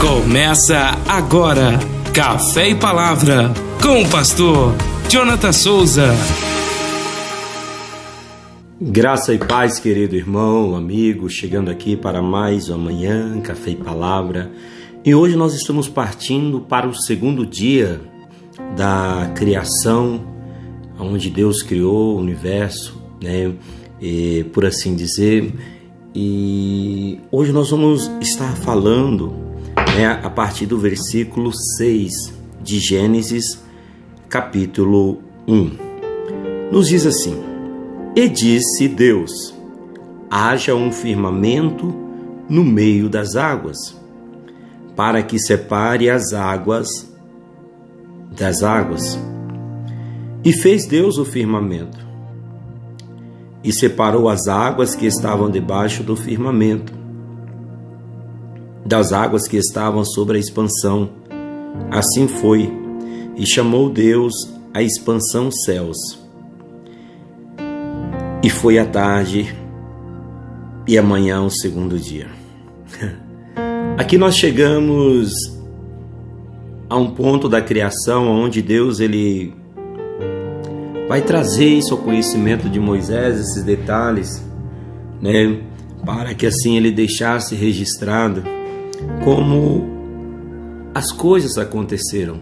Começa agora, Café e Palavra, com o pastor Jonathan Souza. Graça e paz, querido irmão, amigo, chegando aqui para mais uma manhã, Café e Palavra. E hoje nós estamos partindo para o segundo dia da criação, onde Deus criou o universo, né? Por assim dizer. E hoje nós vamos estar falando, né, a partir do versículo 6 de Gênesis, capítulo 1. Nos diz assim: E disse Deus: haja um firmamento no meio das águas, para que separe as águas das águas. E fez Deus o firmamento, e separou as águas que estavam debaixo do firmamento das águas que estavam sobre a expansão. Assim foi, e chamou Deus a expansão céus. E foi a tarde e amanhã o segundo dia. Aqui nós chegamos a um ponto da criação onde Deus ele vai trazer isso ao conhecimento de Moisés, esses detalhes, né, para que assim ele deixasse registrado como as coisas aconteceram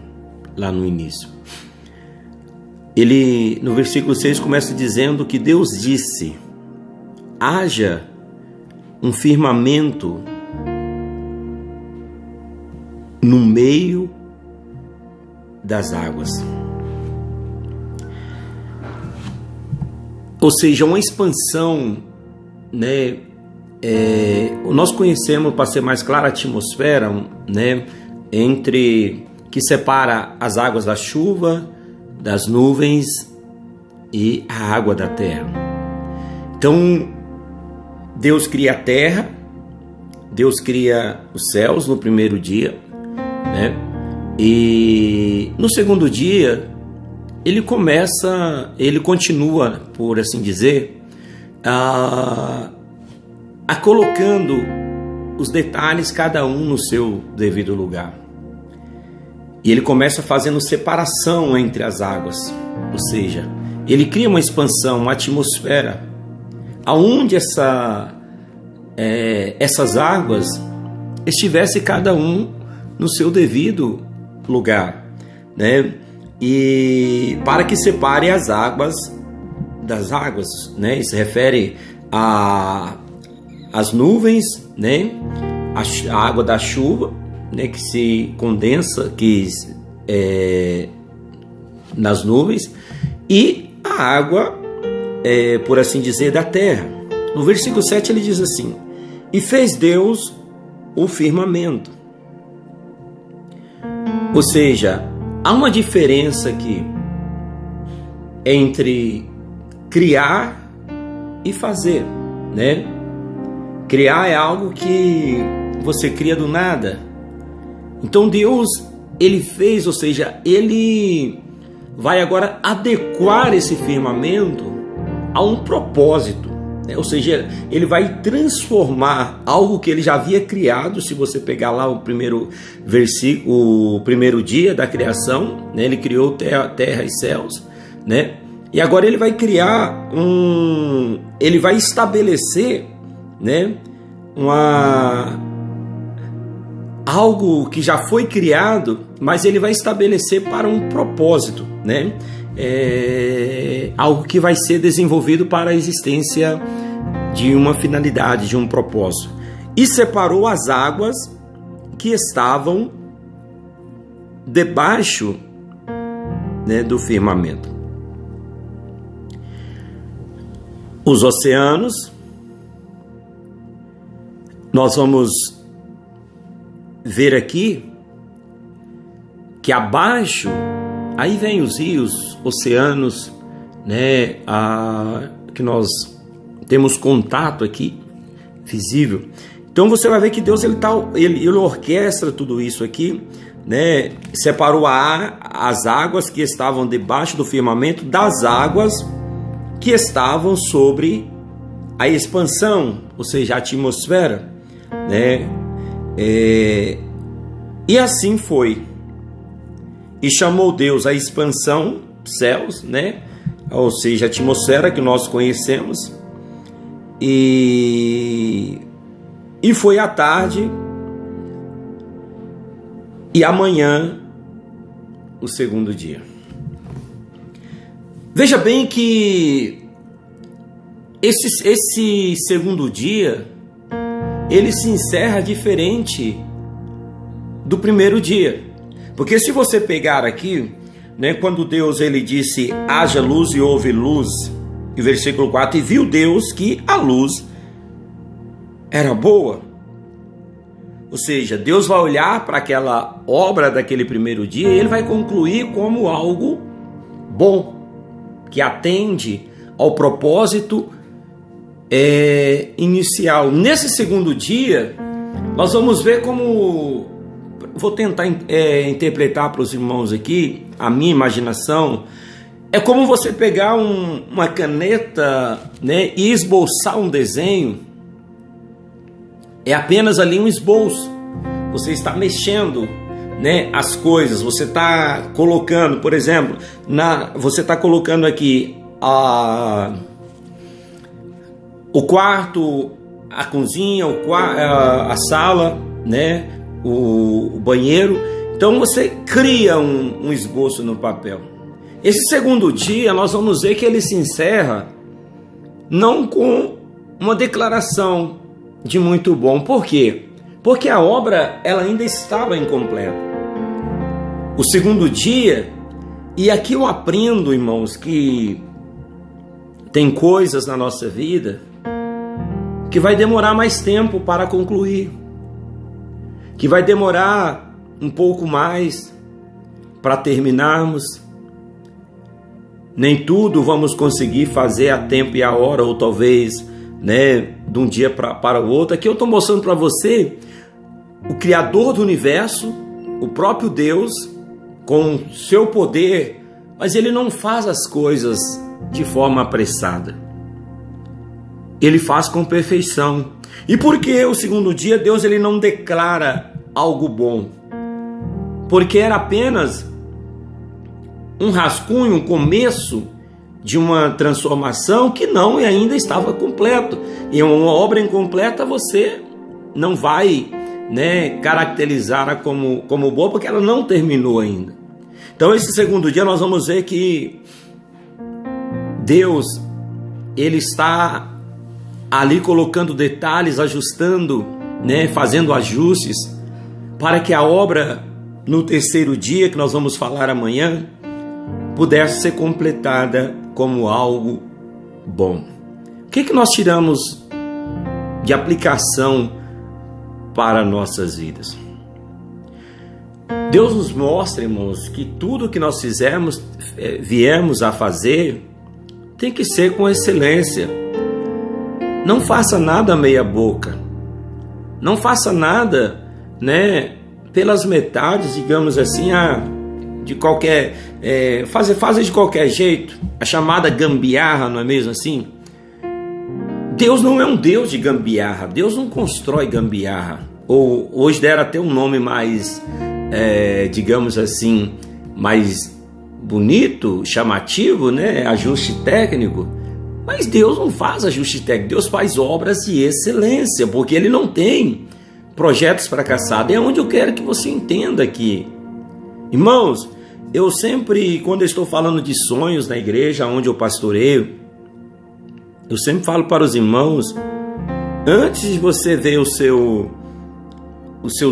lá no início. Ele, no versículo 6, começa dizendo que Deus disse: haja um firmamento no meio das águas. Ou seja, uma expansão, né? Nós conhecemos, para ser mais claro, a atmosfera, né, entre que separa as águas da chuva, das nuvens e a água da terra. Então, Deus cria a terra, Deus cria os céus no primeiro dia, né? E no segundo dia ele continua, por assim dizer, a colocando os detalhes, cada um no seu devido lugar. E ele começa fazendo separação entre as águas, ou seja, ele cria uma expansão, uma atmosfera, aonde essas águas estivesse cada um no seu devido lugar, né? E para que separe as águas das águas, né? Isso se refere às nuvens, né? A água da chuva, né? Que se condensa nas nuvens, e a água, por assim dizer, da terra. No versículo 7 ele diz assim: e fez Deus o firmamento. Ou seja, há uma diferença aqui entre criar e fazer, né? Criar é algo que você cria do nada. Então Deus, ele fez, ou seja, ele vai agora adequar esse firmamento a um propósito, né? Ou seja, ele vai transformar algo que ele já havia criado. Se você pegar lá o primeiro versículo, o primeiro dia da criação, né? Ele criou terra e céus, né? E agora ele vai criar ele vai estabelecer, né, algo que já foi criado, mas ele vai estabelecer para um propósito, né? Algo que vai ser desenvolvido para a existência de uma finalidade, de um propósito. E separou as águas que estavam debaixo, né, do firmamento. Os oceanos, nós vamos ver aqui que abaixo, aí vem os rios, oceanos, né, que nós temos contato aqui, visível. Então você vai ver que Deus ele orquestra tudo isso aqui, né? Separou as águas que estavam debaixo do firmamento das águas que estavam sobre a expansão, ou seja, a atmosfera, né? E assim foi. E chamou Deus a expansão, céus, né? Ou seja, a atmosfera que nós conhecemos. E foi à tarde e amanhã o segundo dia. Veja bem que esse segundo dia, ele se encerra diferente do primeiro dia. Porque se você pegar aqui, né, quando Deus ele disse, haja luz e houve luz, e versículo 4, e viu Deus que a luz era boa. Ou seja, Deus vai olhar para aquela obra daquele primeiro dia e ele vai concluir como algo bom, que atende ao propósito inicial. Nesse segundo dia, nós vamos ver como... Vou tentar interpretar para os irmãos aqui, a minha imaginação. É como você pegar uma caneta, né, e esboçar um desenho. É apenas ali um esboço. Você está mexendo, né, as coisas. Você está colocando, por exemplo, você está colocando aqui o quarto, a cozinha, a sala, né, o banheiro. Então você cria um esboço no papel. Esse segundo dia nós vamos ver que ele se encerra não com uma declaração de muito bom. Por quê? Porque a obra ela ainda estava incompleta. O segundo dia, e aqui eu aprendo, irmãos, que tem coisas na nossa vida que vai demorar mais tempo para concluir, que vai demorar um pouco mais para terminarmos. Nem tudo vamos conseguir fazer a tempo e a hora, ou talvez, né, de um dia para o outro. Aqui eu estou mostrando para você o Criador do universo, o próprio Deus, com seu poder, mas ele não faz as coisas de forma apressada. Ele faz com perfeição. E por que o segundo dia Deus ele não declara algo bom? Porque era apenas um rascunho, um começo de uma transformação que não e ainda estava completo. E uma obra incompleta você não vai, né, caracterizá-la como boa, porque ela não terminou ainda. Então esse segundo dia nós vamos ver que Deus ele está ali colocando detalhes, ajustando, né, fazendo ajustes para que a obra no terceiro dia, que nós vamos falar amanhã, pudesse ser completada como algo bom. O que nós tiramos de aplicação para nossas vidas? Deus nos mostra, irmãos, que tudo que nós viemos a fazer, tem que ser com excelência. Não faça nada meia boca. Não faça nada, né, pelas metades, digamos assim, de qualquer... fazer de qualquer jeito. A chamada gambiarra, não é mesmo assim? Deus não é um Deus de gambiarra. Deus não constrói gambiarra. Ou hoje deram até um nome mais, digamos assim, mais bonito, chamativo, né? Ajuste técnico. Mas Deus não faz ajuste técnico. Deus faz obras de excelência, porque Ele não tem projetos fracassados. É onde eu quero que você entenda aqui. Irmãos, eu sempre, quando eu estou falando de sonhos na igreja onde eu pastoreio, eu sempre falo para os irmãos, antes de você ver o seu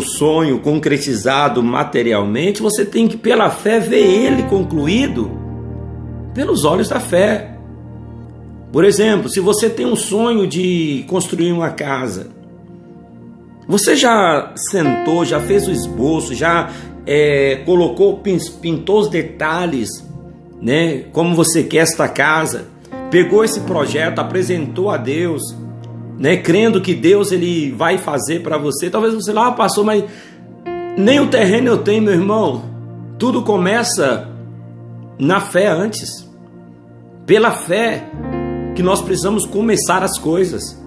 sonho concretizado materialmente, você tem que, pela fé, ver ele concluído pelos olhos da fé. Por exemplo, se você tem um sonho de construir uma casa, você já sentou, já fez o esboço, já pintou os detalhes, né? Como você quer esta casa, pegou esse projeto, apresentou a Deus, né? Crendo que Deus ele vai fazer para você. Talvez você lá, pastor, mas nem o terreno eu tenho, meu irmão. Tudo começa na fé antes. Pela fé que nós precisamos começar as coisas,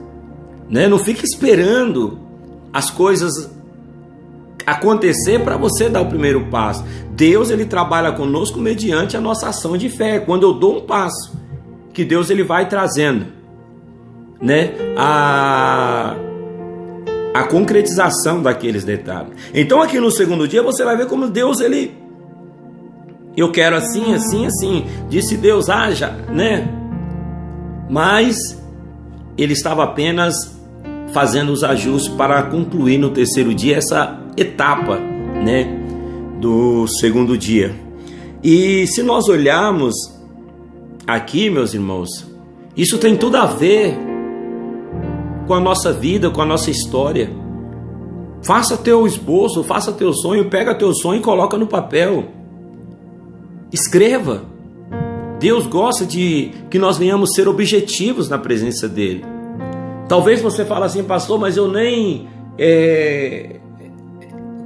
né? Não fique esperando as coisas acontecer para você dar o primeiro passo. Deus, ele trabalha conosco mediante a nossa ação de fé. Quando eu dou um passo, que Deus, ele vai trazendo, né, a concretização daqueles detalhes. Então aqui no segundo dia você vai ver como Deus, eu quero assim, assim, assim. Disse Deus, haja, né? Mas ele estava apenas fazendo os ajustes para concluir no terceiro dia essa etapa, né, do segundo dia. E se nós olharmos aqui, meus irmãos, isso tem tudo a ver com a nossa vida, com a nossa história. Faça teu esboço, faça teu sonho, pega teu sonho e coloca no papel. Escreva. Deus gosta de que nós venhamos ser objetivos na presença dele. Talvez você fale assim, pastor, mas eu nem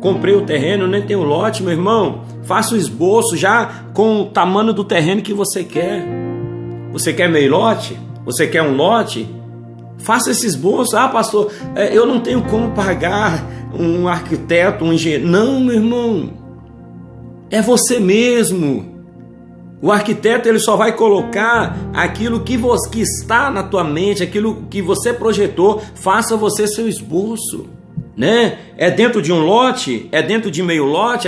comprei o terreno, nem tenho lote. Meu irmão, faça o esboço já com o tamanho do terreno que você quer. Você quer meio lote? Você quer um lote? Faça esse esboço. Ah, pastor, eu não tenho como pagar um arquiteto, um engenheiro. Não, meu irmão, é você mesmo. O arquiteto, ele só vai colocar aquilo que está na tua mente, aquilo que você projetou. Faça você seu esboço, né? É dentro de um lote, é dentro de meio lote,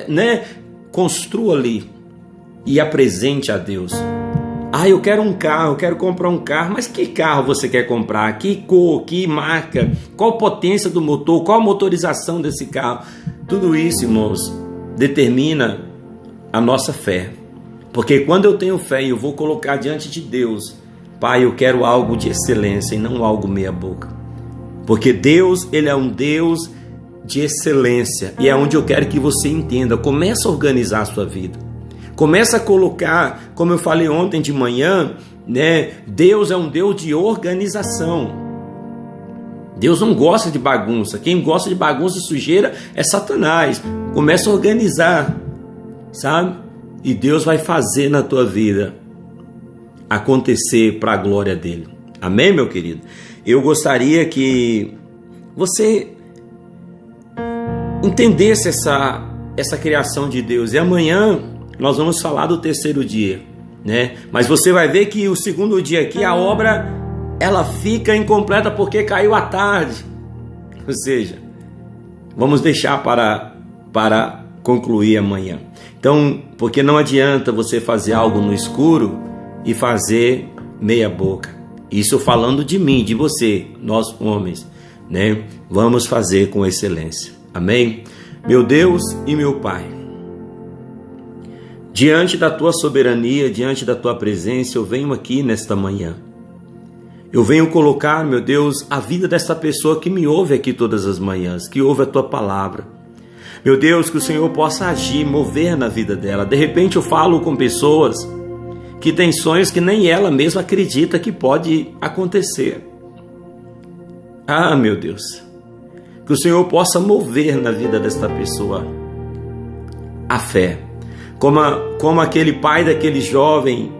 né? Construa ali e apresente a Deus. Ah, eu quero um carro, eu quero comprar um carro. Mas que carro você quer comprar? Que cor, que marca? Qual a potência do motor? Qual a motorização desse carro? Tudo isso, irmãos, determina a nossa fé. Porque quando eu tenho fé e eu vou colocar diante de Deus, Pai, eu quero algo de excelência e não algo meia boca. Porque Deus, ele é um Deus de excelência. E é onde eu quero que você entenda. Comece a organizar a sua vida. Comece a colocar, como eu falei ontem de manhã, né? Deus é um Deus de organização. Deus não gosta de bagunça. Quem gosta de bagunça e sujeira é Satanás. Comece a organizar, sabe? E Deus vai fazer na tua vida acontecer para a glória dele. Amém, meu querido? Eu gostaria que você entendesse essa criação de Deus. E amanhã nós vamos falar do terceiro dia, né? Mas você vai ver que o segundo dia aqui, a obra, ela fica incompleta porque caiu à tarde. Ou seja, vamos deixar para concluir amanhã. Então, porque não adianta você fazer algo no escuro e fazer meia boca. Isso falando de mim, de você, nós homens, né? Vamos fazer com excelência. Amém? Meu Deus e meu Pai, diante da tua soberania, diante da tua presença, eu venho aqui nesta manhã. Eu venho colocar, meu Deus, a vida desta pessoa que me ouve aqui todas as manhãs, que ouve a tua palavra. Meu Deus, que o Senhor possa agir, mover na vida dela. De repente eu falo com pessoas que têm sonhos que nem ela mesma acredita que pode acontecer. Ah, meu Deus, que o Senhor possa mover na vida desta pessoa a fé. Como aquele pai daquele jovem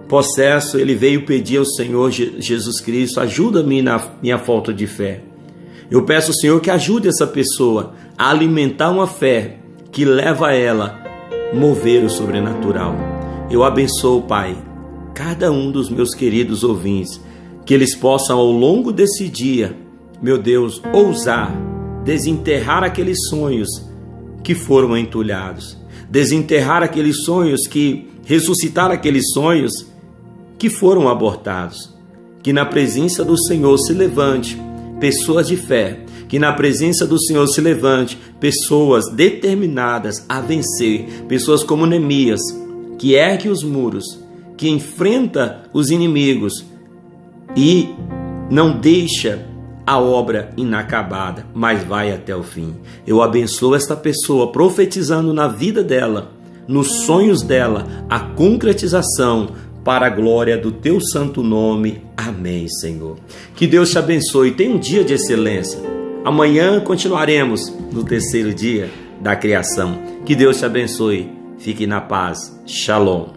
possesso, ele veio pedir ao Senhor Jesus Cristo, ajuda-me na minha falta de fé. Eu peço ao Senhor que ajude essa pessoa a alimentar uma fé que leva ela a mover o sobrenatural. Eu abençoo, Pai, cada um dos meus queridos ouvintes, que eles possam ao longo desse dia, meu Deus, ousar desenterrar aqueles sonhos que foram entulhados, desenterrar aqueles sonhos ressuscitar aqueles sonhos que foram abortados. Que na presença do Senhor se levante pessoas de fé, que na presença do Senhor se levante pessoas determinadas a vencer, pessoas como Neemias, que ergue os muros, que enfrenta os inimigos e não deixa a obra inacabada, mas vai até o fim. Eu abençoo esta pessoa, profetizando na vida dela, nos sonhos dela, a concretização para a glória do teu santo nome. Amém, Senhor. Que Deus te abençoe. Tenha um dia de excelência. Amanhã continuaremos no terceiro dia da criação. Que Deus te abençoe. Fique na paz. Shalom.